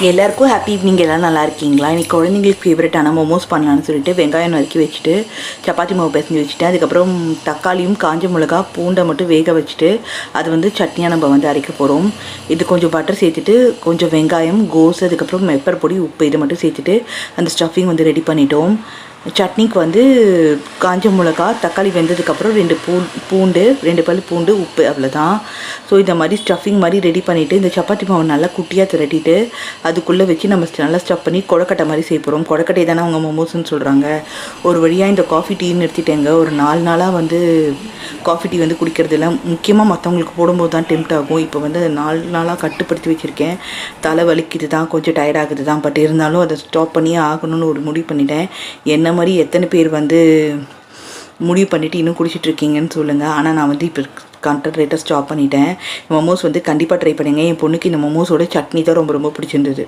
எல்லாருக்கும் happy evening. எல்லாம் நல்லா இருக்கீங்களா? இன்றைக்கி குழந்தைங்களுக்கு ஃபேவரட்டான மோமோஸ் பண்ணலான்னு சொல்லிட்டு வெங்காயம் நறுக்கி வச்சுட்டு சப்பாத்தி மாவு பிசைஞ்சு வச்சுட்டேன். அதுக்கப்புறம் தக்காளியும் காஞ்ச மிளகா பூண்டை மட்டும் வேக வச்சுட்டு அது சட்னியாக நம்ம அரைக்க போகிறோம். இது கொஞ்சம் பட்டர் சேர்த்துட்டு கொஞ்சம் வெங்காயம் கோஸ் அதுக்கப்புறம் பெப்பர் பொடி உப்பு இதை மட்டும் சேர்த்துட்டு அந்த ஸ்டஃபிங் ரெடி பண்ணிட்டோம். சட்னிக்கு காஞ்ச மிளகா தக்காளி வெந்ததுக்கப்புறம் 2 பூண்டு 2 பல் பூண்டு உப்பு அவ்வளோதான். ஸோ இந்த மாதிரி ஸ்டஃபிங் மாதிரி ரெடி பண்ணிவிட்டு இந்த சப்பாத்தி மாவு நல்லா குட்டியாக திரட்டிட்டு அதுக்குள்ளே வச்சு நம்ம நல்லா ஸ்டஃப் பண்ணி கொழக்கட்டை மாதிரி செய்ய போகிறோம். கொழக்கட்டை தானே அவங்க மோமோஸ்ன்னு சொல்கிறாங்க. ஒரு வழியாக இந்த காஃபி டீ நிறுத்திட்டேங்க. ஒரு 4 நாளாக காஃபி டீ குடிக்கிறது இல்லை. முக்கியமாக மற்றவங்களுக்கு போடும்போது தான் டெம்ட் ஆகும். இப்போ 4 நாளாக கட்டுப்படுத்தி வச்சுருக்கேன். தலை வலிக்குது தான், கொஞ்சம் டயர்டாகுது தான். பட் இருந்தாலும் அதை ஸ்டாப் பண்ணியே ஆகணும்னு ஒரு முடிவு பண்ணிட்டேன். என்ன மாதிரி எத்தனை பேர் முடிவு பண்ணிவிட்டு இன்னும் குடிச்சிட்ருக்கீங்கன்னு சொல்லுங்கள். ஆனால் நான் இப்போ கண்டென்ட் ரேட்டை ஸ்டாப் பண்ணிட்டேன். மோமோஸ் கண்டிப்பாக ட்ரை பண்ணுங்கள். என் பொண்ணுக்கு இந்த மோமோஸோட சட்னி தான் ரொம்ப ரொம்ப பிடிச்சிருந்தது.